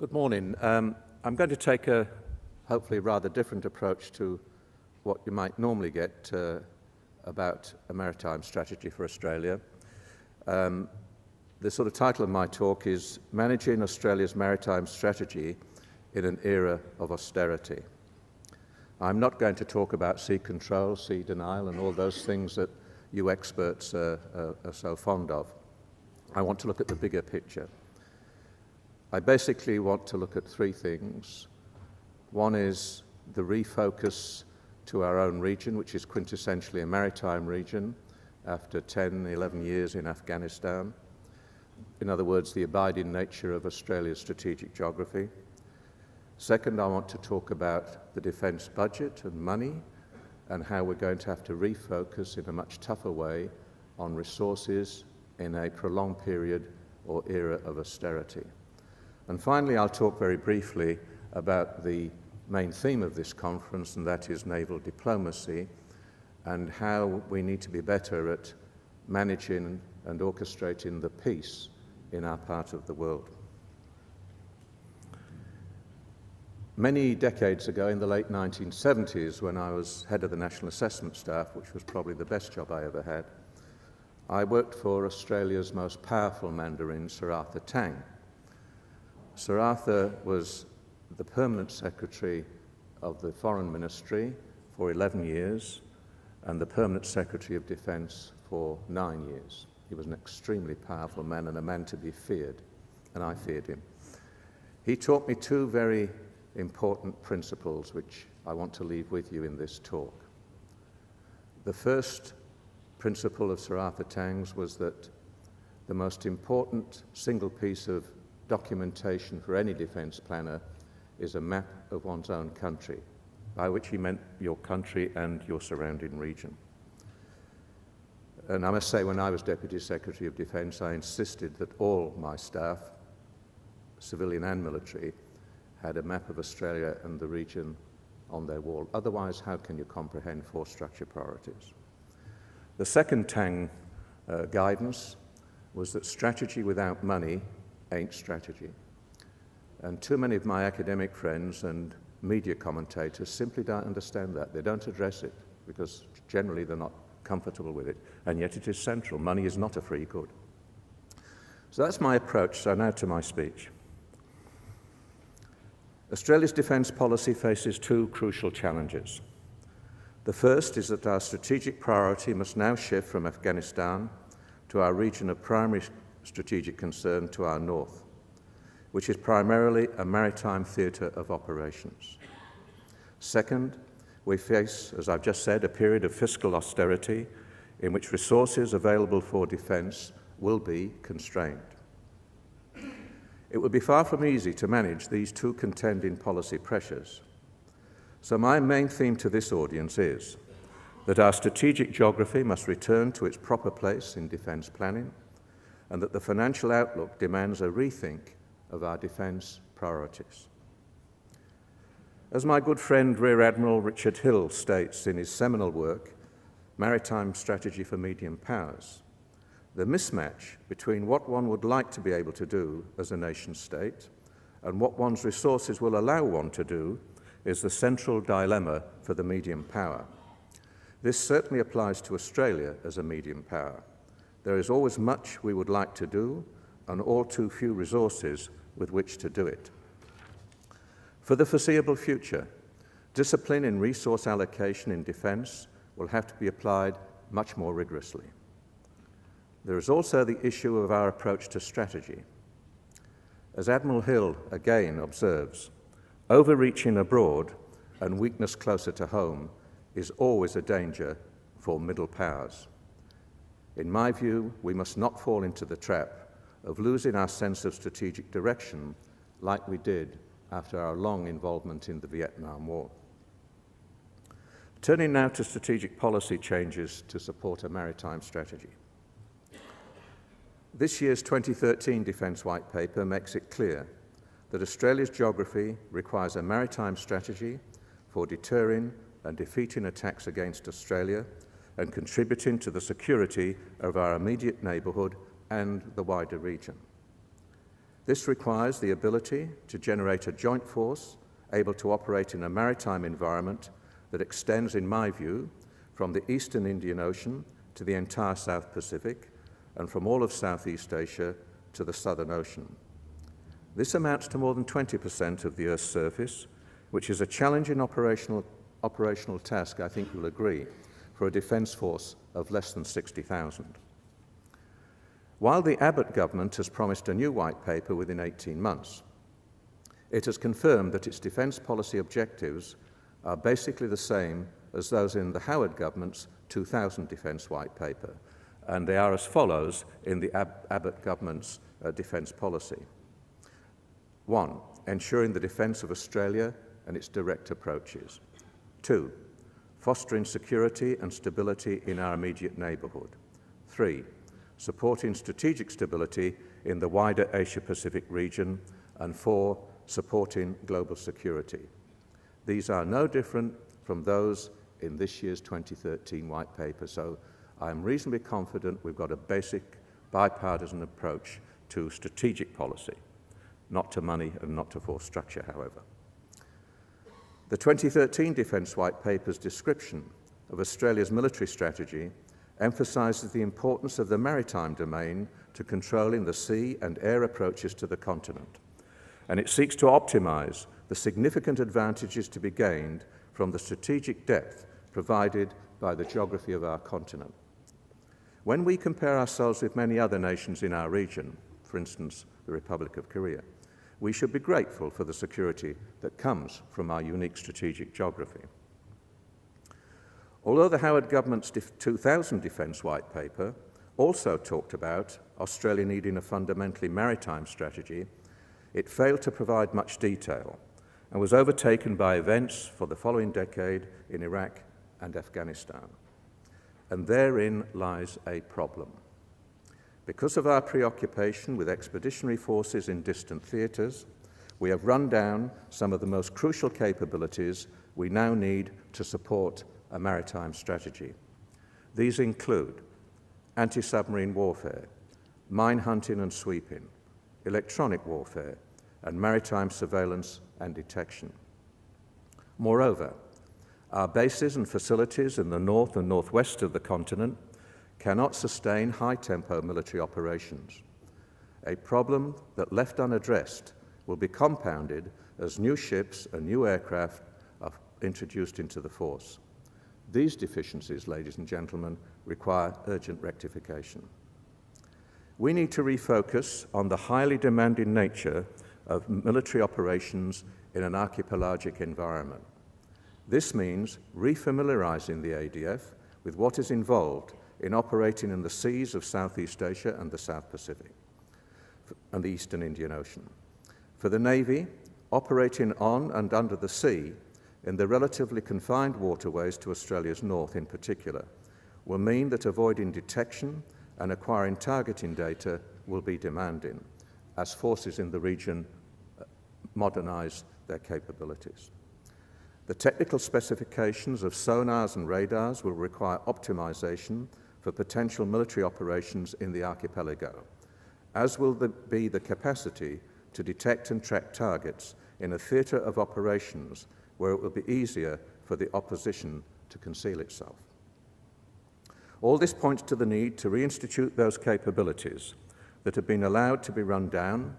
Good morning. I'm going to take a hopefully rather different approach to what you might normally get about a maritime strategy for Australia. The sort of title of my talk is Managing Australia's Maritime Strategy in an Era of Austerity. I'm not going to talk about sea control, sea denial, and all those things that you experts are so fond of. I want to look at the bigger picture. I basically want to look at three things. One is the refocus to our own region, which is quintessentially a maritime region after 10, 11 years in Afghanistan. In other words, the abiding nature of Australia's strategic geography. Second, I want to talk about the defence budget and money and how we're going to have to refocus in a much tougher way on resources in a prolonged period or era of austerity. And finally, I'll talk very briefly about the main theme of this conference, and that is naval diplomacy, and how we need to be better at managing and orchestrating the peace in our part of the world. Many decades ago, in the late 1970s, when I was head of the National Assessment Staff, which was probably the best job I ever had, I worked for Australia's most powerful Mandarin, Sir Arthur Tang. Sir Arthur was the permanent secretary of the Foreign Ministry for 11 years and the permanent secretary of Defence for 9 years. He was an extremely powerful man and a man to be feared, and I feared him. He taught me two very important principles which I want to leave with you in this talk. The first principle of Sir Arthur Tang's was that the most important single piece of documentation for any defence planner is a map of one's own country, by which he meant your country and your surrounding region. And I must say, when I was Deputy Secretary of Defence, I insisted that all my staff, civilian and military, had a map of Australia and the region on their wall. Otherwise, how can you comprehend force structure priorities? The second Tang guidance was that strategy without money ain't strategy. And too many of my academic friends and media commentators simply don't understand that. They don't address it because generally they're not comfortable with it, and yet it is central. Money is not a free good. So that's my approach. So now to my speech. Australia's defence policy faces two crucial challenges. The first is that our strategic priority must now shift from Afghanistan to our region of primary strategic concern to our north, which is primarily a maritime theatre of operations. Second, we face, as I've just said, a period of fiscal austerity in which resources available for defence will be constrained. It would be far from easy to manage these two contending policy pressures. So my main theme to this audience is that our strategic geography must return to its proper place in defence planning, and that the financial outlook demands a rethink of our defence priorities. As my good friend Rear Admiral Richard Hill states in his seminal work, Maritime Strategy for Medium Powers, the mismatch between what one would like to be able to do as a nation-state and what one's resources will allow one to do is the central dilemma for the medium power. This certainly applies to Australia as a medium power. There is always much we would like to do and all too few resources with which to do it. For the foreseeable future, discipline in resource allocation in defence will have to be applied much more rigorously. There is also the issue of our approach to strategy. As Admiral Hill again observes, overreaching abroad and weakness closer to home is always a danger for middle powers. In my view, we must not fall into the trap of losing our sense of strategic direction like we did after our long involvement in the Vietnam War. Turning now to strategic policy changes to support a maritime strategy. This year's 2013 Defence White Paper makes it clear that Australia's geography requires a maritime strategy for deterring and defeating attacks against Australia and contributing to the security of our immediate neighbourhood and the wider region. This requires the ability to generate a joint force able to operate in a maritime environment that extends, in my view, from the eastern Indian Ocean to the entire South Pacific and from all of Southeast Asia to the Southern Ocean. This amounts to more than 20% of the Earth's surface, which is a challenging operational task, I think you'll agree, for a defence force of less than 60,000. While the Abbott government has promised a new white paper within 18 months, it has confirmed that its defence policy objectives are basically the same as those in the Howard government's 2000 defence white paper, and they are as follows in the Abbott government's defence policy. 1. Ensuring the defence of Australia and its direct approaches. 2. Fostering security and stability in our immediate neighbourhood. 3. Supporting strategic stability in the wider Asia-Pacific region. And 4. Supporting global security. These are no different from those in this year's 2013 white paper, so I'm reasonably confident we've got a basic bipartisan approach to strategic policy, not to money and not to force structure, however. The 2013 Defence White Paper's description of Australia's military strategy emphasises the importance of the maritime domain to controlling the sea and air approaches to the continent, and it seeks to optimise the significant advantages to be gained from the strategic depth provided by the geography of our continent. When we compare ourselves with many other nations in our region, for instance, the Republic of Korea, we should be grateful for the security that comes from our unique strategic geography. Although the Howard government's 2000 Defence White Paper also talked about Australia needing a fundamentally maritime strategy, it failed to provide much detail and was overtaken by events for the following decade in Iraq and Afghanistan. And therein lies a problem. Because of our preoccupation with expeditionary forces in distant theatres, we have run down some of the most crucial capabilities we now need to support a maritime strategy. These include anti-submarine warfare, mine hunting and sweeping, electronic warfare, and maritime surveillance and detection. Moreover, our bases and facilities in the north and northwest of the continent cannot sustain high-tempo military operations, a problem that, left unaddressed, will be compounded as new ships and new aircraft are introduced into the force. These deficiencies, ladies and gentlemen, require urgent rectification. We need to refocus on the highly demanding nature of military operations in an archipelagic environment. This means refamiliarizing the ADF with what is involved in operating in the seas of Southeast Asia and the South Pacific and the Eastern Indian Ocean. For the Navy, operating on and under the sea in the relatively confined waterways to Australia's north in particular will mean that avoiding detection and acquiring targeting data will be demanding as forces in the region modernise their capabilities. The technical specifications of sonars and radars will require optimization for potential military operations in the archipelago, as will be the capacity to detect and track targets in a theatre of operations where it will be easier for the opposition to conceal itself. All this points to the need to reinstitute those capabilities that have been allowed to be run down,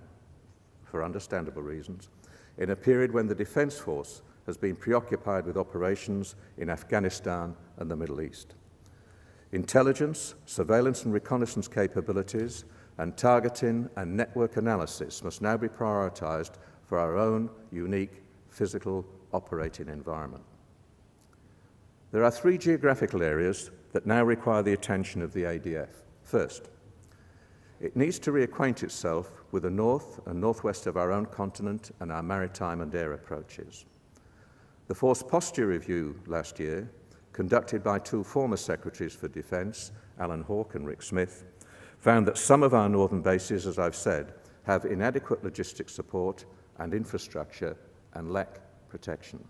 for understandable reasons, in a period when the Defence Force has been preoccupied with operations in Afghanistan and the Middle East. Intelligence, surveillance and reconnaissance capabilities, and targeting and network analysis must now be prioritised for our own unique physical operating environment. There are three geographical areas that now require the attention of the ADF. First, it needs to reacquaint itself with the north and northwest of our own continent and our maritime and air approaches. The Force Posture Review last year, conducted by two former Secretaries for Defence, Alan Hawke and Rick Smith, found that some of our northern bases, as I've said, have inadequate logistics support and infrastructure and lack protection.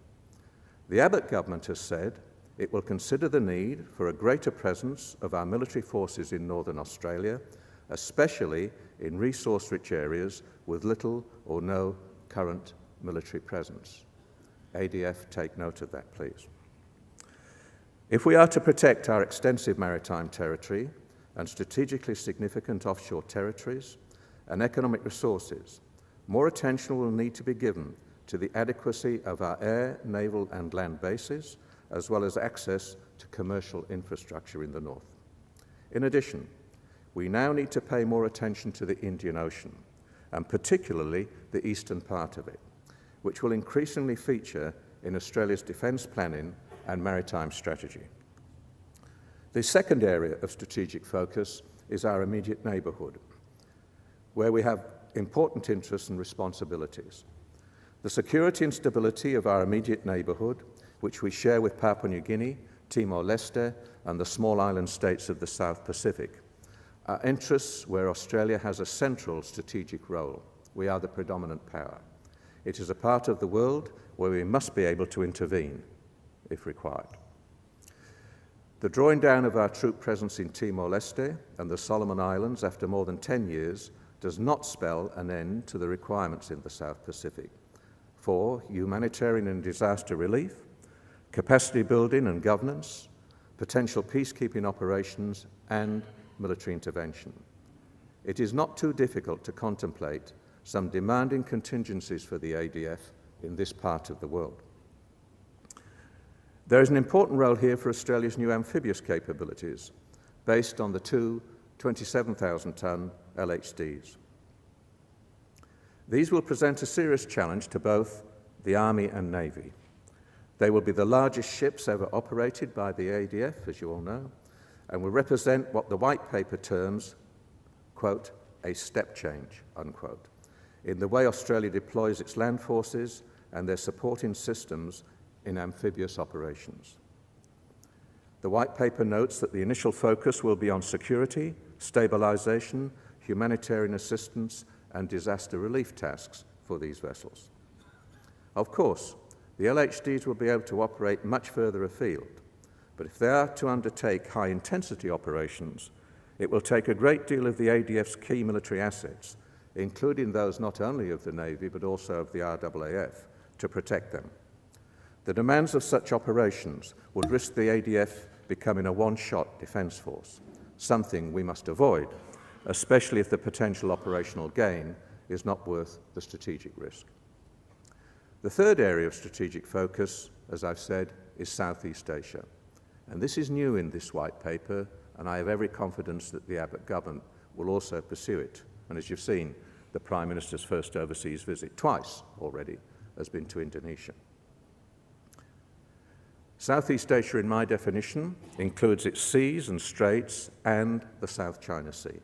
The Abbott government has said it will consider the need for a greater presence of our military forces in Northern Australia, especially in resource-rich areas with little or no current military presence. ADF, take note of that, please. If we are to protect our extensive maritime territory and strategically significant offshore territories and economic resources, more attention will need to be given to the adequacy of our air, naval, and land bases, as well as access to commercial infrastructure in the north. In addition, we now need to pay more attention to the Indian Ocean, and particularly the eastern part of it, which will increasingly feature in Australia's defence planning and maritime strategy. The second area of strategic focus is our immediate neighbourhood, where we have important interests and responsibilities. The security and stability of our immediate neighbourhood, which we share with Papua New Guinea, Timor-Leste, and the small island states of the South Pacific, are interests where Australia has a central strategic role. We are the predominant power. It is a part of the world where we must be able to intervene, if required. The drawing down of our troop presence in Timor-Leste and the Solomon Islands after more than 10 years does not spell an end to the requirements in the South Pacific for humanitarian and disaster relief, capacity building and governance, potential peacekeeping operations, and military intervention. It is not too difficult to contemplate some demanding contingencies for the ADF in this part of the world. There is an important role here for Australia's new amphibious capabilities, based on the two 27,000-tonne LHDs. These will present a serious challenge to both the Army and Navy. They will be the largest ships ever operated by the ADF, as you all know, and will represent what the White Paper terms, quote, a step change, unquote, in the way Australia deploys its land forces and their supporting systems in amphibious operations. The White Paper notes that the initial focus will be on security, stabilisation, humanitarian assistance, and disaster relief tasks for these vessels. Of course, the LHDs will be able to operate much further afield, but if they are to undertake high-intensity operations, it will take a great deal of the ADF's key military assets, including those not only of the Navy but also of the RAAF, to protect them. The demands of such operations would risk the ADF becoming a one-shot defence force, something we must avoid, especially if the potential operational gain is not worth the strategic risk. The third area of strategic focus, as I've said, is Southeast Asia. And this is new in this White Paper, and I have every confidence that the Abbott government will also pursue it. And as you've seen, the Prime Minister's first overseas visit, twice already, has been to Indonesia. Southeast Asia, in my definition, includes its seas and straits and the South China Sea.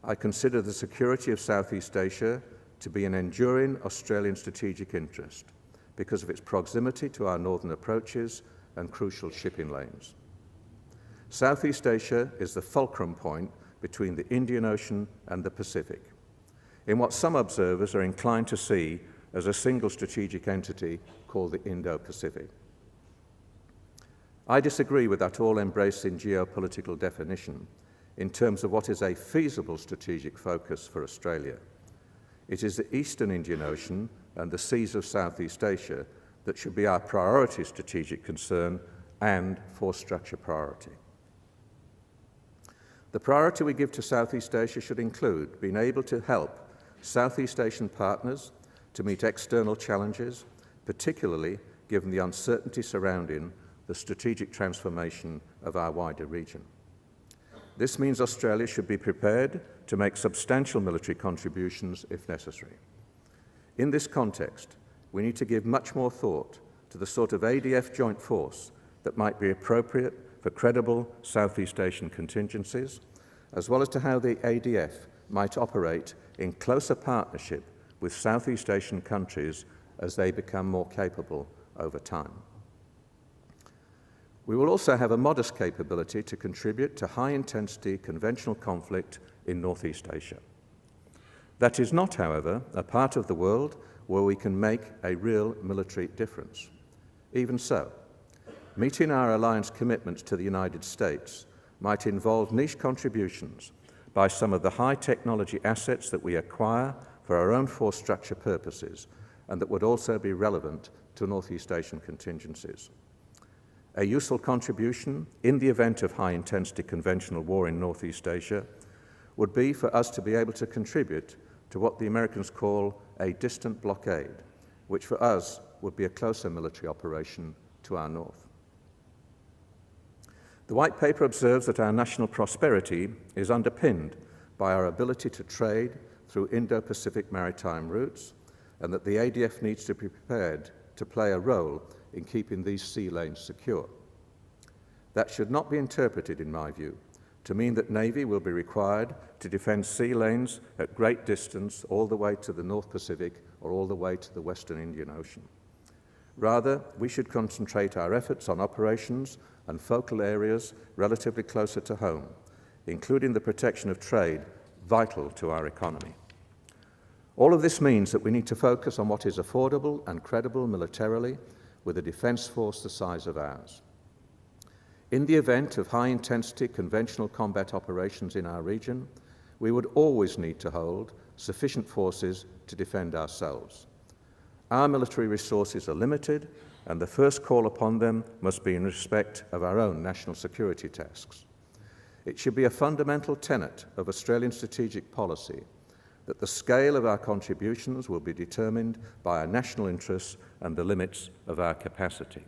I consider the security of Southeast Asia to be an enduring Australian strategic interest because of its proximity to our northern approaches and crucial shipping lanes. Southeast Asia is the fulcrum point between the Indian Ocean and the Pacific, in what some observers are inclined to see as a single strategic entity called the Indo-Pacific. I disagree with that all-embracing geopolitical definition in terms of what is a feasible strategic focus for Australia. It is the Eastern Indian Ocean and the seas of Southeast Asia that should be our priority strategic concern and force structure priority. The priority we give to Southeast Asia should include being able to help Southeast Asian partners to meet external challenges, particularly given the uncertainty surrounding the strategic transformation of our wider region. This means Australia should be prepared to make substantial military contributions if necessary. In this context, we need to give much more thought to the sort of ADF joint force that might be appropriate for credible Southeast Asian contingencies, as well as to how the ADF might operate in closer partnership with Southeast Asian countries as they become more capable over time. We will also have a modest capability to contribute to high-intensity conventional conflict in Northeast Asia. That is not, however, a part of the world where we can make a real military difference. Even so, meeting our alliance commitments to the United States might involve niche contributions, by some of the high technology assets that we acquire for our own force structure purposes and that would also be relevant to Northeast Asian contingencies. A useful contribution in the event of high-intensity conventional war in Northeast Asia would be for us to be able to contribute to what the Americans call a distant blockade, which for us would be a closer military operation to our north. The White Paper observes that our national prosperity is underpinned by our ability to trade through Indo-Pacific maritime routes, and that the ADF needs to be prepared to play a role in keeping these sea lanes secure. That should not be interpreted, in my view, to mean that Navy will be required to defend sea lanes at great distance all the way to the North Pacific or all the way to the Western Indian Ocean. Rather, we should concentrate our efforts on operations and focal areas relatively closer to home, including the protection of trade vital to our economy. All of this means that we need to focus on what is affordable and credible militarily with a defence force the size of ours. In the event of high-intensity conventional combat operations in our region, we would always need to hold sufficient forces to defend ourselves. Our military resources are limited, and the first call upon them must be in respect of our own national security tasks. It should be a fundamental tenet of Australian strategic policy that the scale of our contributions will be determined by our national interests and the limits of our capacity.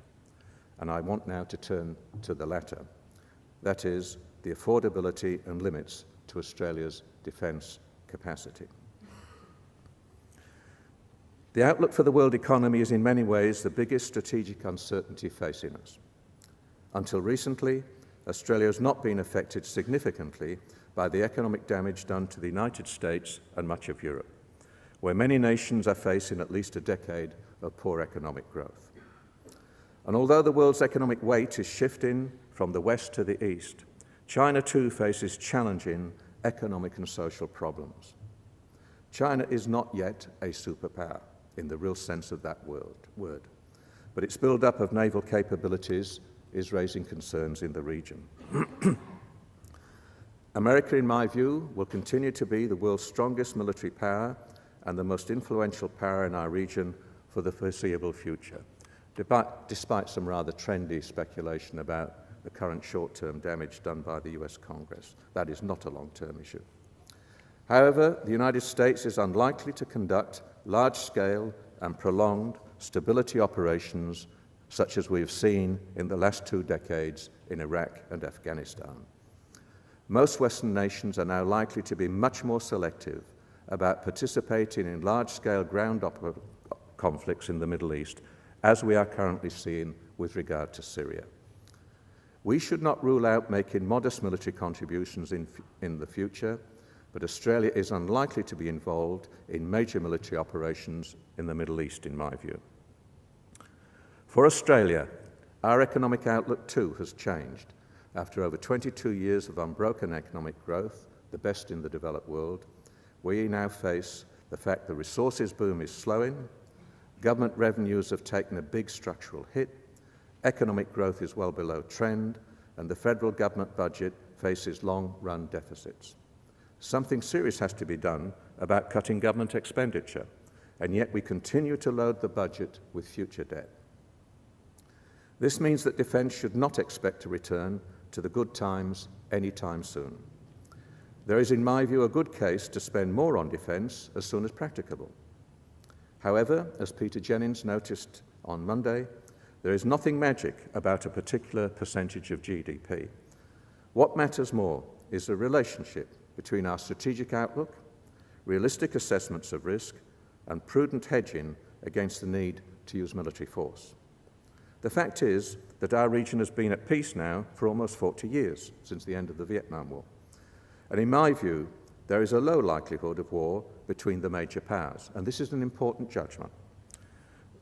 And I want now to turn to the latter, that is, the affordability and limits to Australia's defence capacity. The outlook for the world economy is in many ways the biggest strategic uncertainty facing us. Until recently, Australia has not been affected significantly by the economic damage done to the United States and much of Europe, where many nations are facing at least a decade of poor economic growth. And although the world's economic weight is shifting from the west to the east, China too faces challenging economic and social problems. China is not yet a superpower in the real sense of that word, but its build-up of naval capabilities is raising concerns in the region. America, in my view, will continue to be the world's strongest military power and the most influential power in our region for the foreseeable future, despite some rather trendy speculation about the current short-term damage done by the US Congress. That is not a long-term issue. However, the United States is unlikely to conduct large-scale and prolonged stability operations such as we have seen in the last 2 decades in Iraq and Afghanistan. Most Western nations are now likely to be much more selective about participating in large-scale ground conflicts in the Middle East, as we are currently seeing with regard to Syria. We should not rule out making modest military contributions in the future, but Australia is unlikely to be involved in major military operations in the Middle East, in my view. For Australia, our economic outlook too has changed. After over 22 years of unbroken economic growth, the best in the developed world, we now face the fact the resources boom is slowing, government revenues have taken a big structural hit, economic growth is well below trend, and the federal government budget faces long-run deficits. Something serious has to be done about cutting government expenditure, and yet we continue to load the budget with future debt. This means that defence should not expect to return to the good times anytime soon. There is, in my view, a good case to spend more on defence as soon as practicable. However, as Peter Jennings noticed on Monday, there is nothing magic about a particular percentage of GDP. What matters more is the relationship between our strategic outlook, realistic assessments of risk, and prudent hedging against the need to use military force. The fact is that our region has been at peace now for almost 40 years, since the end of the Vietnam War. And in my view, there is a low likelihood of war between the major powers, and this is an important judgment.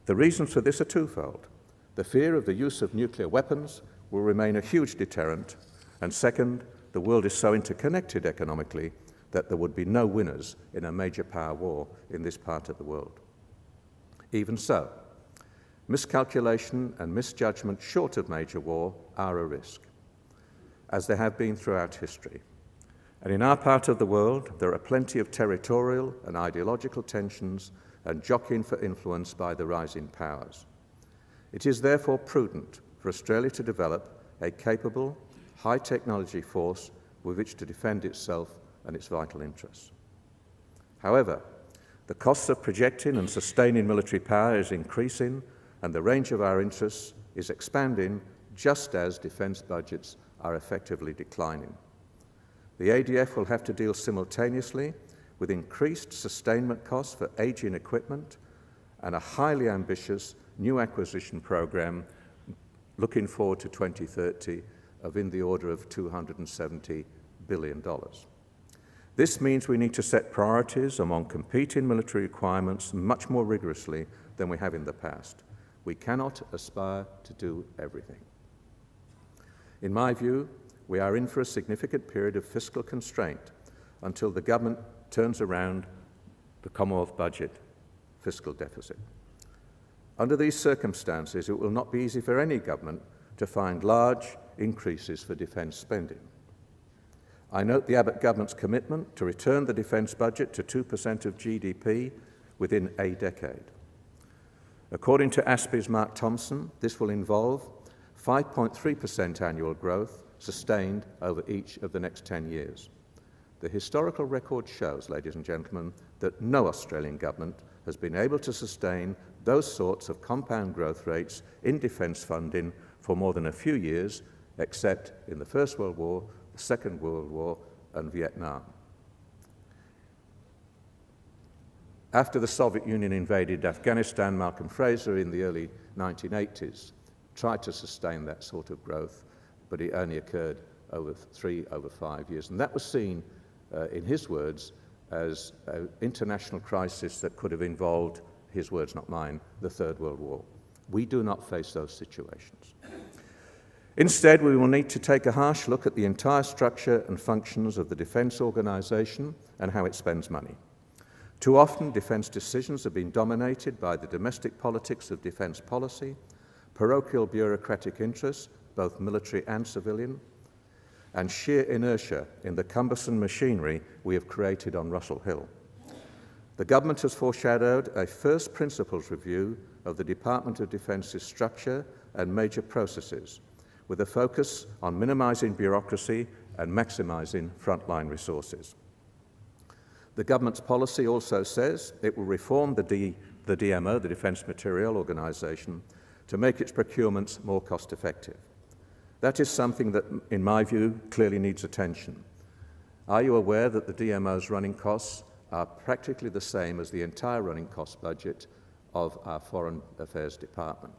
The reasons for this are twofold. The fear of the use of nuclear weapons will remain a huge deterrent, and second, the world is so interconnected economically that there would be no winners in a major power war in this part of the world. Even so, miscalculation and misjudgment short of major war are a risk, as they have been throughout history. And in our part of the world, there are plenty of territorial and ideological tensions and jockeying for influence by the rising powers. It is therefore prudent for Australia to develop a capable, high-technology force with which to defend itself and its vital interests. However, the costs of projecting and sustaining military power is increasing, and the range of our interests is expanding just as defence budgets are effectively declining. The ADF will have to deal simultaneously with increased sustainment costs for ageing equipment and a highly ambitious new acquisition program looking forward to 2030 of in the order of $270 billion. This means we need to set priorities among competing military requirements much more rigorously than we have in the past. We cannot aspire to do everything. In my view, we are in for a significant period of fiscal constraint until the government turns around the Commonwealth budget fiscal deficit. Under these circumstances, it will not be easy for any government to find large increases for defence spending. I note the Abbott government's commitment to return the defence budget to 2% of GDP within a decade. According to ASPI's Mark Thompson, this will involve 5.3% annual growth sustained over each of the next 10 years. The historical record shows, ladies and gentlemen, that no Australian government has been able to sustain those sorts of compound growth rates in defence funding for more than a few years, except in the First World War, the Second World War, and Vietnam. After the Soviet Union invaded Afghanistan, Malcolm Fraser in the early 1980s tried to sustain that sort of growth, but it only occurred over 5 years. And that was seen, in his words, as an international crisis that could have involved, his words not mine, the Third World War. We do not face those situations. Instead, we will need to take a harsh look at the entire structure and functions of the defence organisation and how it spends money. Too often, defence decisions have been dominated by the domestic politics of defence policy, parochial bureaucratic interests, both military and civilian, and sheer inertia in the cumbersome machinery we have created on Russell Hill. The government has foreshadowed a first principles review of the Department of Defence's structure and major processes, with a focus on minimising bureaucracy and maximising frontline resources. The government's policy also says it will reform the DMO, the Defence Materiel Organisation, to make its procurements more cost-effective. That is something that, in my view, clearly needs attention. Are you aware that the DMO's running costs are practically the same as the entire running cost budget of our Foreign Affairs Department?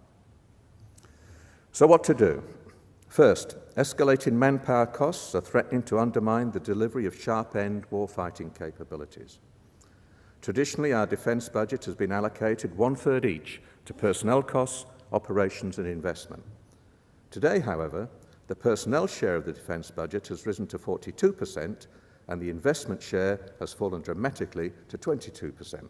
So what to do? First, escalating manpower costs are threatening to undermine the delivery of sharp-end warfighting capabilities. Traditionally, our defence budget has been allocated 1/3 each to personnel costs, operations and investment. Today, however, the personnel share of the defence budget has risen to 42% and the investment share has fallen dramatically to 22%.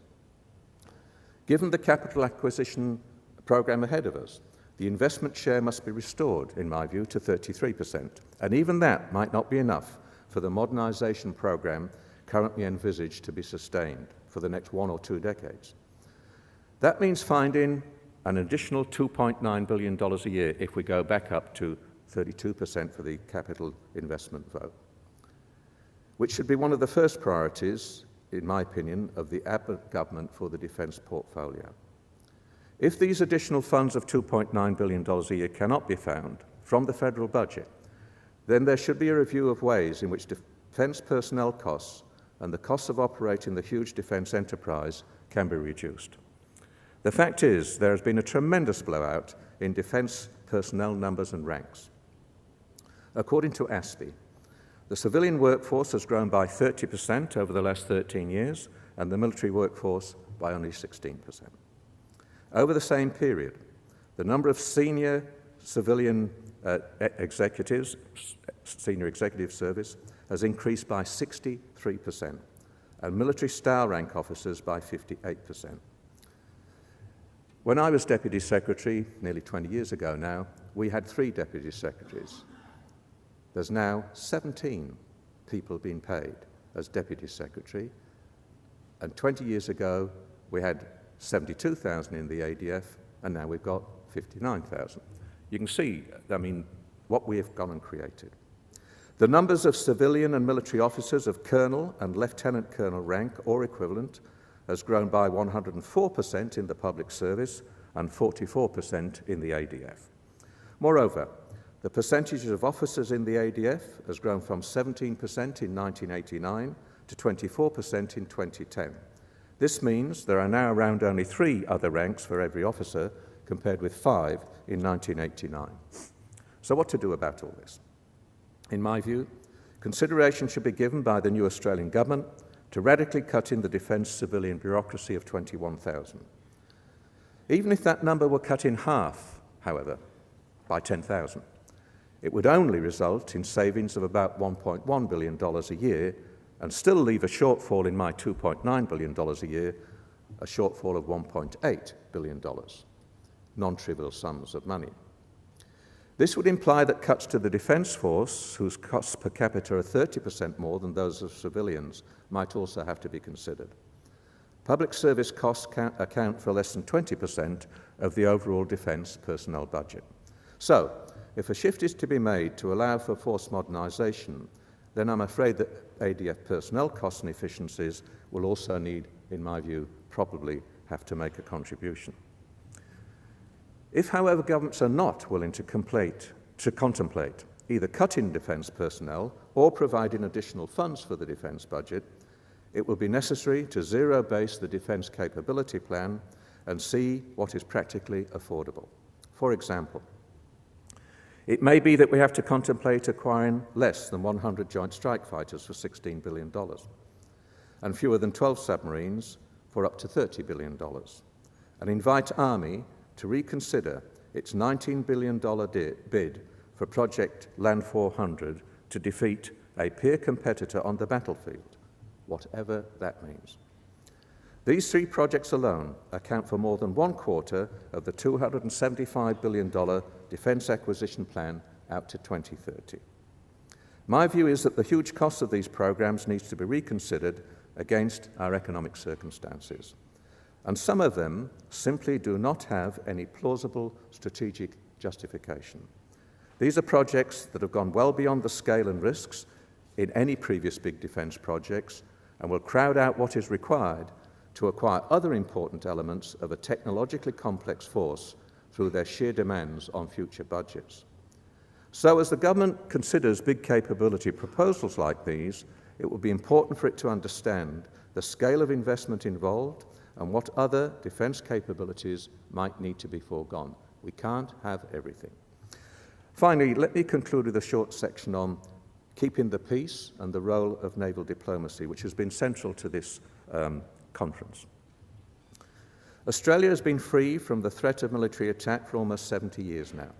Given the capital acquisition programme ahead of us, the investment share must be restored, in my view, to 33%, and even that might not be enough for the modernisation programme currently envisaged to be sustained for the next 1 or 2 decades. That means finding an additional $2.9 billion a year if we go back up to 32% for the capital investment vote, which should be one of the first priorities, in my opinion, of the Abbott government for the defence portfolio. If these additional funds of $2.9 billion a year cannot be found from the federal budget, then there should be a review of ways in which defence personnel costs and the costs of operating the huge defence enterprise can be reduced. The fact is, there has been a tremendous blowout in defence personnel numbers and ranks. According to ASPI, the civilian workforce has grown by 30% over the last 13 years, and the military workforce by only 16%. Over the same period, the number of senior civilian executives, senior executive service, has increased by 63%, and military star rank officers by 58%. When I was Deputy Secretary, nearly 20 years ago now, we had 3 Deputy Secretaries. There's now 17 people being paid as Deputy Secretary, and 20 years ago we had 72,000 in the ADF, and now we've got 59,000. You can see, I mean, what we have gone and created. The numbers of civilian and military officers of colonel and lieutenant colonel rank or equivalent has grown by 104% in the public service and 44% in the ADF. Moreover, the percentage of officers in the ADF has grown from 17% in 1989 to 24% in 2010. This means there are now around only 3 other ranks for every officer, compared with 5 in 1989. So what to do about all this? In my view, consideration should be given by the new Australian government to radically cut in the defence civilian bureaucracy of 21,000. Even if that number were cut in half, however, by 10,000, it would only result in savings of about $1.1 billion a year and still leave a shortfall in my $2.9 billion a year, a shortfall of $1.8 billion, non-trivial sums of money. This would imply that cuts to the Defence Force, whose costs per capita are 30% more than those of civilians, might also have to be considered. Public service costs account for less than 20% of the overall defence personnel budget. So, if a shift is to be made to allow for force modernisation, then I'm afraid that ADF personnel costs and efficiencies will also need, in my view, probably have to make a contribution. If, however, governments are not willing to contemplate either cutting defence personnel or providing additional funds for the defence budget, it will be necessary to zero-base the defence capability plan and see what is practically affordable. For example, it may be that we have to contemplate acquiring less than 100 joint strike fighters for $16 billion and fewer than 12 submarines for up to $30 billion, and invite Army to reconsider its $19 billion bid for Project Land 400 to defeat a peer competitor on the battlefield, whatever that means. These 3 projects alone account for more than 1/4 of the $275 billion defence acquisition plan out to 2030. My view is that the huge cost of these programs needs to be reconsidered against our economic circumstances, and some of them simply do not have any plausible strategic justification. These are projects that have gone well beyond the scale and risks in any previous big defence projects and will crowd out what is required to acquire other important elements of a technologically complex force through their sheer demands on future budgets. So as the government considers big capability proposals like these, it will be important for it to understand the scale of investment involved and what other defence capabilities might need to be foregone. We can't have everything. Finally, let me conclude with a short section on keeping the peace and the role of naval diplomacy, which has been central to this conference. Australia has been free from the threat of military attack for almost 70 years now.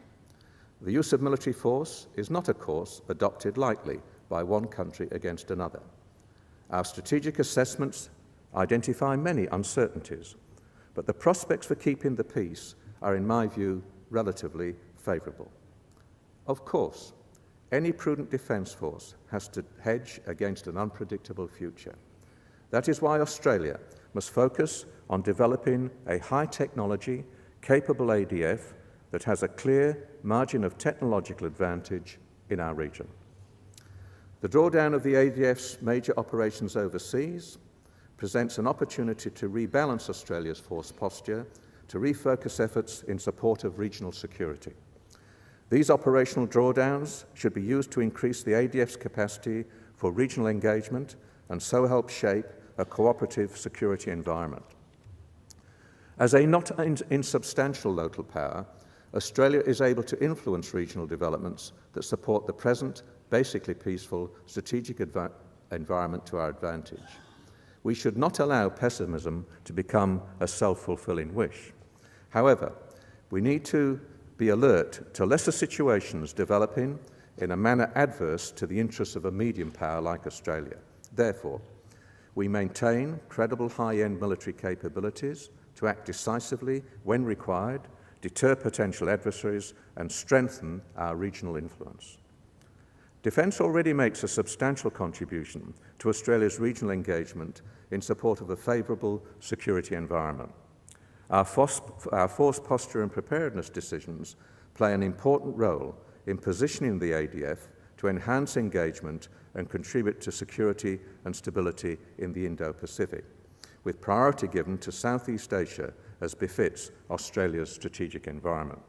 The use of military force is not a course adopted lightly by one country against another. Our strategic assessments identify many uncertainties, but the prospects for keeping the peace are, in my view, relatively favourable. Of course, any prudent defence force has to hedge against an unpredictable future. That is why Australia must focus on developing a high-technology, capable ADF that has a clear margin of technological advantage in our region. The drawdown of the ADF's major operations overseas presents an opportunity to rebalance Australia's force posture, to refocus efforts in support of regional security. These operational drawdowns should be used to increase the ADF's capacity for regional engagement and so help shape a cooperative security environment. As a not insubstantial local power, Australia is able to influence regional developments that support the present, basically peaceful, strategic environment to our advantage. We should not allow pessimism to become a self-fulfilling wish. However, we need to be alert to lesser situations developing in a manner adverse to the interests of a medium power like Australia. Therefore, we maintain credible high-end military capabilities to act decisively when required, deter potential adversaries, and strengthen our regional influence. Defence already makes a substantial contribution to Australia's regional engagement in support of a favourable security environment. Our force posture and preparedness decisions play an important role in positioning the ADF to enhance engagement and contribute to security and stability in the Indo-Pacific, with priority given to Southeast Asia as befits Australia's strategic environment.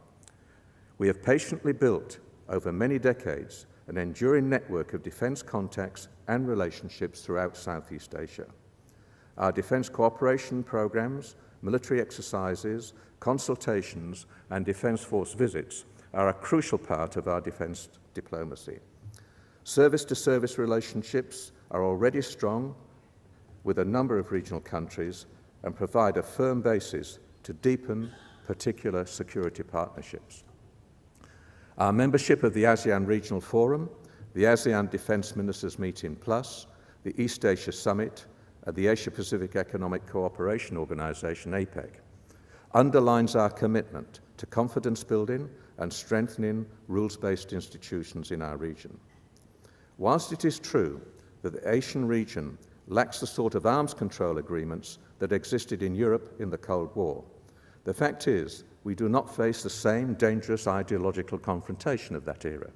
We have patiently built, over many decades, an enduring network of defence contacts and relationships throughout Southeast Asia. Our defence cooperation programs, military exercises, consultations, and defence force visits are a crucial part of our defence diplomacy. Service-to-service relationships are already strong with a number of regional countries and provide a firm basis to deepen particular security partnerships. Our membership of the ASEAN Regional Forum, the ASEAN Defence Ministers Meeting Plus, the East Asia Summit, and the Asia-Pacific Economic Cooperation Organization, APEC, underlines our commitment to confidence building and strengthening rules-based institutions in our region. Whilst it is true that the Asian region lacks the sort of arms control agreements that existed in Europe in the Cold War, the fact is we do not face the same dangerous ideological confrontation of that era.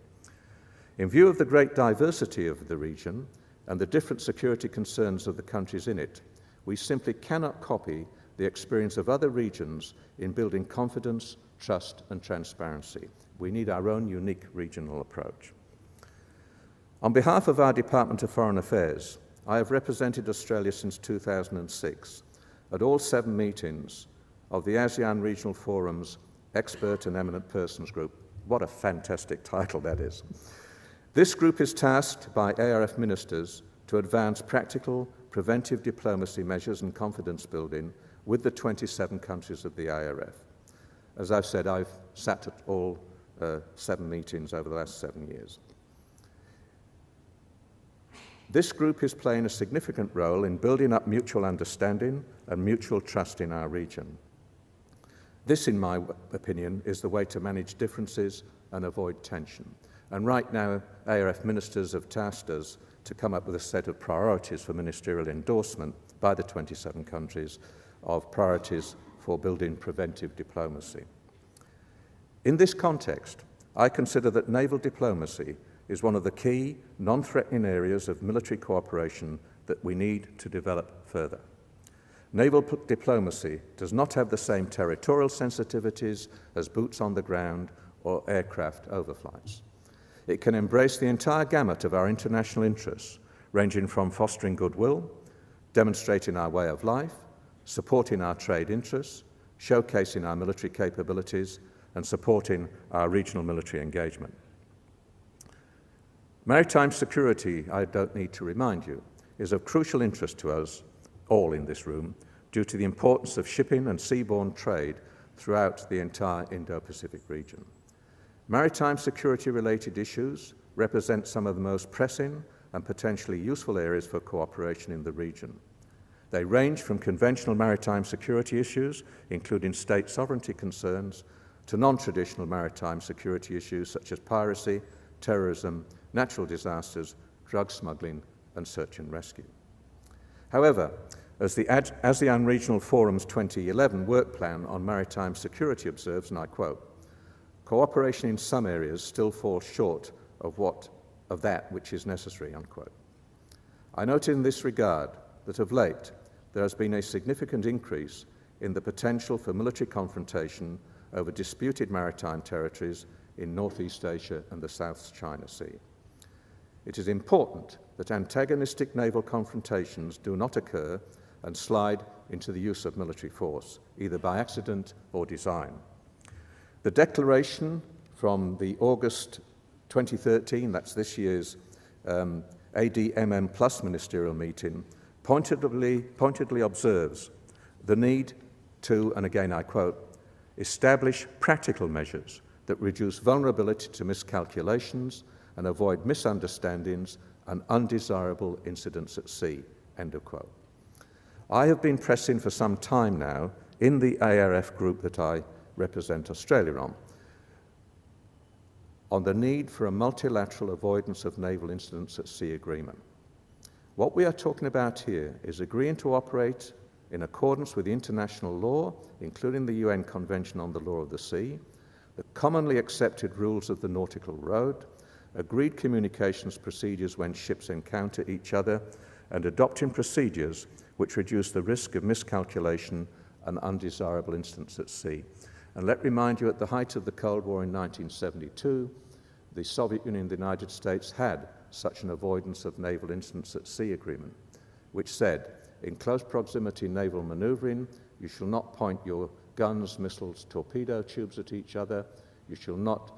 In view of the great diversity of the region and the different security concerns of the countries in it, we simply cannot copy the experience of other regions in building confidence, trust, and transparency. We need our own unique regional approach. On behalf of our Department of Foreign Affairs, I have represented Australia since 2006 at all 7 meetings of the ASEAN Regional Forum's Expert and Eminent Persons Group. What a fantastic title that is. This group is tasked by ARF ministers to advance practical preventive diplomacy measures and confidence building with the 27 countries of the IRF. As I've said, I've sat at all 7 meetings over the last 7 years. This group is playing a significant role in building up mutual understanding and mutual trust in our region. This, in my opinion, is the way to manage differences and avoid tension. And right now, ARF ministers have tasked us to come up with a set of priorities for ministerial endorsement by the 27 countries of priorities for building preventive diplomacy. In this context, I consider that naval diplomacy is one of the key non-threatening areas of military cooperation that we need to develop further. Naval diplomacy does not have the same territorial sensitivities as boots on the ground or aircraft overflights. It can embrace the entire gamut of our international interests, ranging from fostering goodwill, demonstrating our way of life, supporting our trade interests, showcasing our military capabilities, and supporting our regional military engagement. Maritime security, I don't need to remind you, is of crucial interest to us all in this room due to the importance of shipping and seaborne trade throughout the entire Indo-Pacific region. Maritime security-related issues represent some of the most pressing and potentially useful areas for cooperation in the region. They range from conventional maritime security issues, including state sovereignty concerns, to non-traditional maritime security issues such as piracy, terrorism, natural disasters, drug smuggling, and search and rescue. However, as the ASEAN Regional Forum's 2011 work plan on maritime security observes, and I quote, "Cooperation in some areas still falls short of that which is necessary," unquote. I note in this regard that of late there has been a significant increase in the potential for military confrontation over disputed maritime territories in Northeast Asia and the South China Sea. It is important that antagonistic naval confrontations do not occur and slide into the use of military force, either by accident or design. The declaration from the August 2013, that's this year's ADMM Plus ministerial meeting, pointedly observes the need to, and again I quote, "establish practical measures that reduce vulnerability to miscalculations and avoid misunderstandings and undesirable incidents at sea," end of quote. I have been pressing for some time now in the ARF group that I represent Australia on on the need for a multilateral avoidance of naval incidents at sea agreement. What we are talking about here is agreeing to operate in accordance with international law, including the UN Convention on the Law of the Sea, the commonly accepted rules of the nautical road, agreed communications procedures when ships encounter each other, and adopting procedures which reduce the risk of miscalculation and undesirable incidents at sea. And let me remind you, at the height of the Cold War in 1972, the Soviet Union and the United States had such an avoidance of naval incidents at sea agreement, which said, in close proximity naval maneuvering, you shall not point your guns, missiles, torpedo tubes at each other. You shall not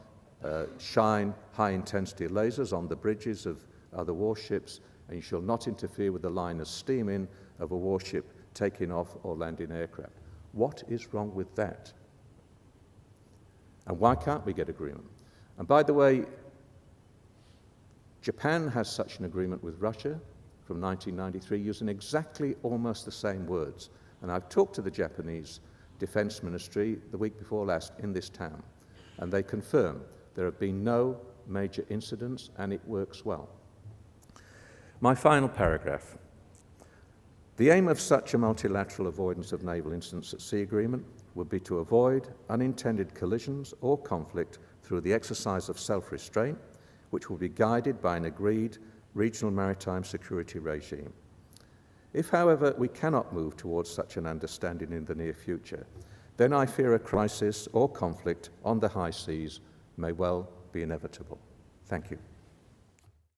shine high-intensity lasers on the bridges of other warships, and you shall not interfere with the line of steaming of a warship taking off or landing aircraft. What is wrong with that? And why can't we get agreement? And by the way, Japan has such an agreement with Russia from 1993 using exactly almost the same words. And I've talked to the Japanese Defense Ministry the week before last in this town, and they confirm there have been no major incidents and it works well. My final paragraph. The aim of such a multilateral avoidance of naval incidents at sea agreement would be to avoid unintended collisions or conflict through the exercise of self-restraint, which will be guided by an agreed regional maritime security regime. If, however, we cannot move towards such an understanding in the near future, then I fear a crisis or conflict on the high seas may well be inevitable. Thank you.